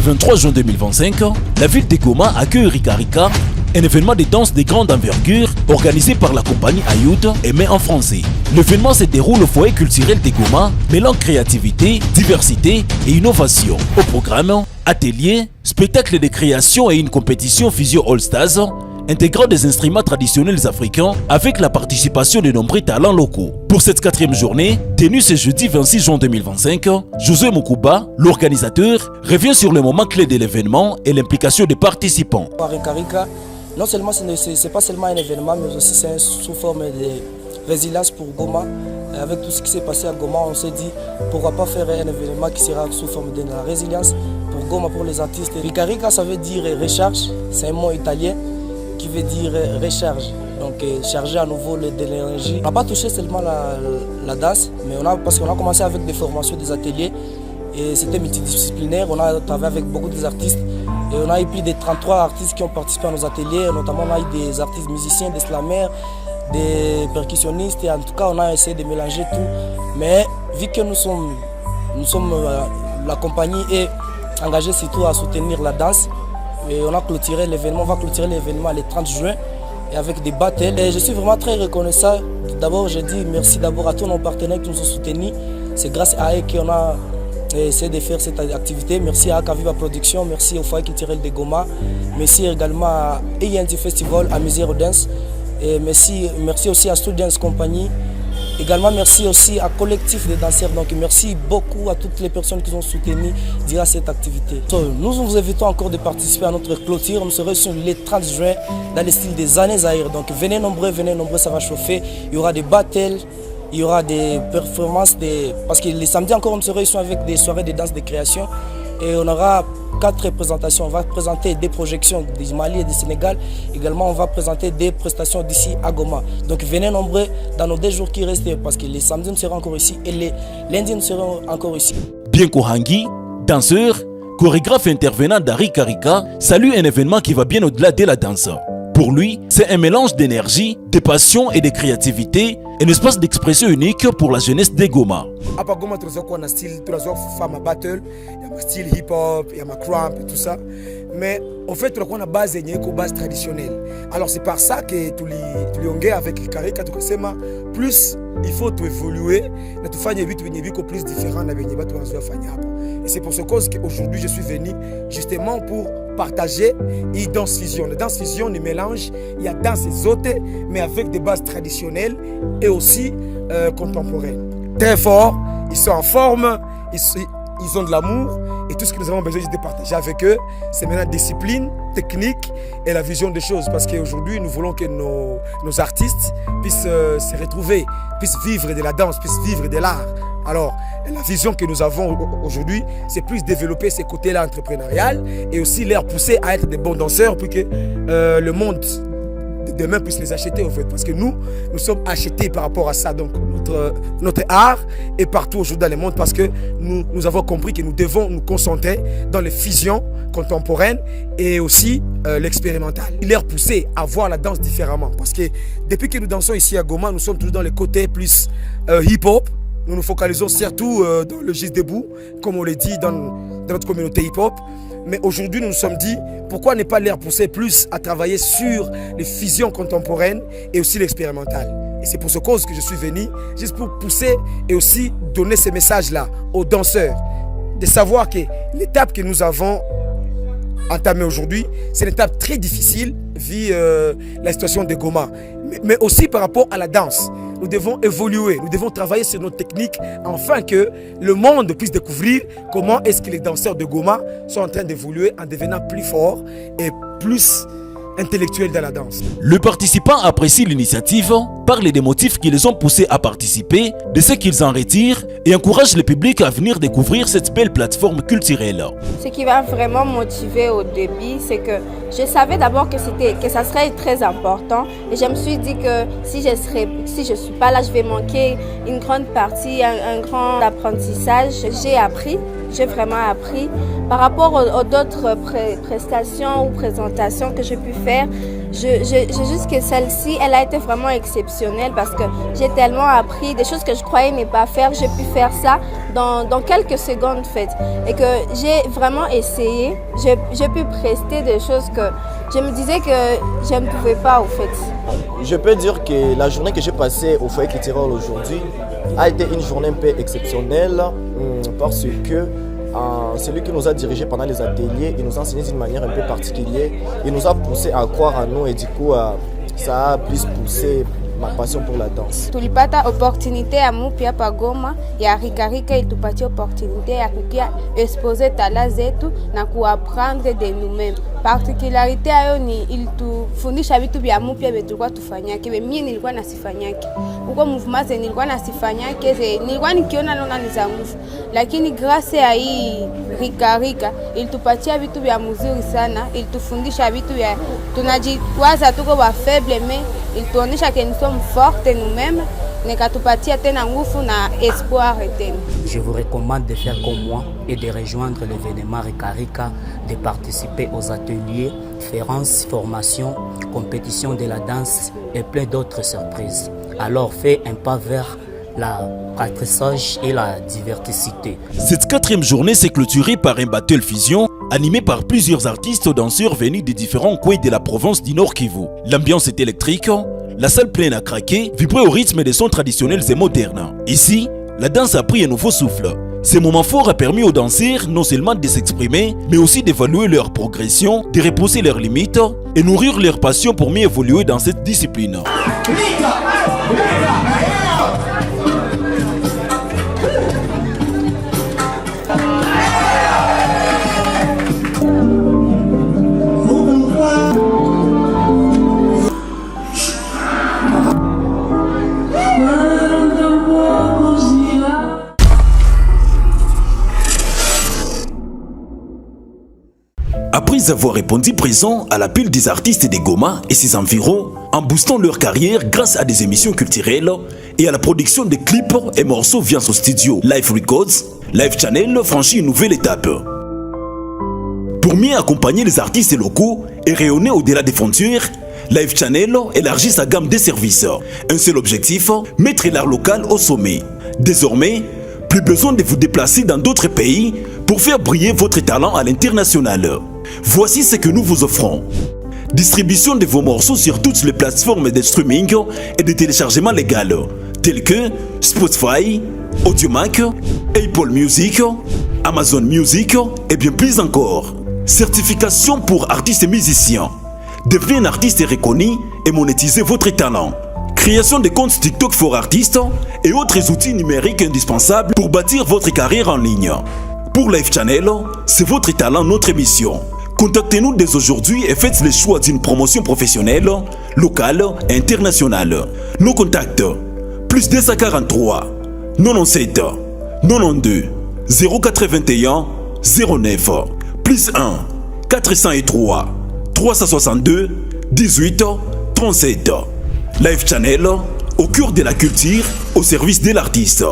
23 juin 2025, la ville de Goma accueille Rika Rika, un événement de danse de grande envergure organisé par la compagnie Ayoud Aimé en français. L'événement se déroule au foyer culturel de Goma, mêlant créativité, diversité et innovation. Au programme, ateliers, spectacles de création et une compétition Physio All Stars, intégrant des instruments traditionnels africains avec la participation de nombreux talents locaux. Pour cette 4e journée, tenue ce jeudi 26 juin 2025, José Moukouba, l'organisateur, revient sur le moment clé de l'événement et l'implication des participants. Rika Rika, non seulement ce n'est pas seulement un événement, mais aussi c'est sous forme de résilience pour Goma. Avec tout ce qui s'est passé à Goma, on s'est dit pourquoi pas faire un événement qui sera sous forme de la résilience pour Goma, pour les artistes. Rika Rika, ça veut dire recharge, c'est un mot italien qui veut dire recharge, donc charger à nouveau de l'énergie. On n'a pas touché seulement la danse, mais parce qu'on a commencé avec des formations, des ateliers, et c'était multidisciplinaire. On a travaillé avec beaucoup d'artistes, et on a eu plus de 33 artistes qui ont participé à nos ateliers, notamment on a eu des artistes musiciens, des slameurs, des percussionnistes, et en tout cas on a essayé de mélanger tout. Mais vu que nous sommes la compagnie est engagée surtout à soutenir la danse, et on a clôturé l'événement, on va clôturer l'événement le 30 juin et avec des battles. Et je suis vraiment très reconnaissant. D'abord, je dis merci d'abord à tous nos partenaires qui nous ont soutenus. C'est grâce à eux qu'on a essayé de faire cette activité. Merci à Kaviva Production, merci au foyer culturel de Goma, merci également à END Festival, à Misère Dance, et merci aussi à Students Company. Également, merci aussi à collectif de danseurs. Donc, merci beaucoup à toutes les personnes qui nous ont soutenus durant cette activité. Nous vous invitons encore de participer à notre clôture. Nous serons sur le 30 juin dans le style des années ailleurs. Donc, venez nombreux, ça va chauffer. Il y aura des battles, il y aura des performances. Parce que les samedis encore, nous serons ici avec des soirées de danse de création. Et on aura 4 présentations. On va présenter des projections du Mali et du Sénégal. Également, on va présenter des prestations d'ici à Goma. Donc venez nombreux dans nos 2 jours qui restent, parce que les samedis nous serons encore ici et les lundis nous serons encore ici. Bien Kohangi, danseur, chorégraphe intervenant d'Rika Rika, salue un événement qui va bien au-delà de la danse. Pour lui, c'est un mélange d'énergie, de passion et de créativité, un espace d'expression unique pour la jeunesse de Goma. À Goma, tu as un style, tu as un battle, il y a un style hip-hop, il y a un crump et tout ça. Mais en fait, tu as une base traditionnelle. Alors c'est par ça que tu l'as avec Rika Rika, plus il faut évoluer, tu fais des choses plus différentes. Et c'est pour ce cause qu'aujourd'hui je suis venu justement pour partager une danse fusion. La danse fusion, il mélange, il y a danse exotée, mais avec des bases traditionnelles et aussi contemporaines. Très fort, ils sont en forme, ils ont de l'amour, et tout ce que nous avons besoin de partager avec eux, c'est maintenant discipline, technique et la vision des choses. Parce qu'aujourd'hui, nous voulons que nos artistes puissent se retrouver, puissent vivre de la danse, puissent vivre de l'art. Alors, la vision que nous avons aujourd'hui, c'est plus développer ces côtés-là entrepreneurial et aussi les pousser à être des bons danseurs pour que le monde de demain puisse les acheter, en fait. Parce que nous sommes achetés par rapport à ça. Donc, notre art est partout aujourd'hui dans le monde, parce que nous avons compris que nous devons nous concentrer dans les fusions contemporaines et aussi l'expérimental. Il leur pousser à voir la danse différemment. Parce que depuis que nous dansons ici à Goma, nous sommes toujours dans les côtés plus hip-hop. Nous nous focalisons surtout dans le geste debout, comme on le dit dans notre communauté hip-hop. Mais aujourd'hui, nous nous sommes dit, pourquoi ne pas les pousser plus à travailler sur les fusions contemporaines et aussi l'expérimental. Et c'est pour ce cause que je suis venu, juste pour pousser et aussi donner ces messages-là aux danseurs. De savoir que l'étape que nous avons entamée aujourd'hui, c'est une étape très difficile vu la situation de Goma. Mais aussi par rapport à la danse. Nous devons évoluer, nous devons travailler sur nos techniques afin que le monde puisse découvrir comment est-ce que les danseurs de Goma sont en train d'évoluer en devenant plus forts et plus intellectuels dans la danse. Le participant apprécie l'initiative, parle des motifs qui les ont poussés à participer, de ce qu'ils en retirent et encourage le public à venir découvrir cette belle plateforme culturelle. Ce qui m'a vraiment motivé au début, c'est que je savais d'abord que ça serait très important, et je me suis dit que si je suis pas là, je vais manquer une grande partie, un grand apprentissage. J'ai vraiment appris par rapport aux d'autres prestations ou présentations que j'ai pu faire. J'ai juste que celle-ci, elle a été vraiment exceptionnelle parce que j'ai tellement appris des choses que je croyais ne pas faire. J'ai pu faire ça dans quelques secondes en fait. Et que j'ai vraiment essayé. J'ai pu prester des choses que je me disais que je ne pouvais pas au fait. Je peux dire que la journée que j'ai passée au foyer culturel aujourd'hui a été une journée un peu exceptionnelle parce que celui qui nous a dirigés pendant les ateliers, il nous a enseigné d'une manière un peu particulière. Il nous a poussé à croire en nous et du coup, ça a plus poussé ma passion pour la danse. Tulipata opportunité ya mupya pa Goma ya Rikarika, ilitupatia opportunité ya kukia exposer tala zetu na kuapprendre de nous-mêmes. Particularité ayo ni ilitufundisha vitu vya mupya vile tulikuwa tufanyake. Mimi nilikuwa nasifanyake. Huko movement nilikuwa nasifanyake, nilikuwa nikiona naona ni za nguvu. Lakini grâce ya hii Rikarika ilitupatia vitu vya mzuri sana, ilitufundisha vitu vya tunajiwaza tuko wa faible mais ilituonesha que nous sommes fortes nous-mêmes. Je vous recommande de faire comme moi et de rejoindre l'événement Rikarika, de participer aux ateliers, conférences, formations, compétitions de la danse et plein d'autres surprises. Alors fais un pas vers l'apprentissage et la diversité. Cette 4e journée s'est clôturée par un battle fusion animé par plusieurs artistes danseurs venus des différents coins de la province du Nord Kivu. L'ambiance est électrique. La salle pleine à craquer, vibrait au rythme des sons traditionnels et modernes. Ici, la danse a pris un nouveau souffle. Ce moment fort a permis aux danseurs non seulement de s'exprimer, mais aussi d'évaluer leur progression, de repousser leurs limites et nourrir leur passion pour mieux évoluer dans cette discipline. Après avoir répondu présent à l'appel des artistes de Goma et ses environs, en boostant leur carrière grâce à des émissions culturelles et à la production de clips et morceaux via son studio Live Records, Live Channel franchit une nouvelle étape. Pour mieux accompagner les artistes locaux et rayonner au-delà des frontières, Live Channel élargit sa gamme de services. Un seul objectif, mettre l'art local au sommet. Désormais, plus besoin de vous déplacer dans d'autres pays pour faire briller votre talent à l'international. Voici ce que nous vous offrons. Distribution de vos morceaux sur toutes les plateformes de streaming et de téléchargement légal, telles que Spotify, Audiomack, Apple Music, Amazon Music et bien plus encore. Certification pour artistes et musiciens. Devenez un artiste reconnu et monétisez votre talent. Création de comptes TikTok for artistes et autres outils numériques indispensables pour bâtir votre carrière en ligne. Pour Live Channel, c'est votre talent, notre mission. Contactez-nous dès aujourd'hui et faites le choix d'une promotion professionnelle, locale et internationale. Nos contacts, plus 243 97 92 081 09, plus 1 403 362 18 37. Live Channel, au cœur de la culture, au service de l'artiste.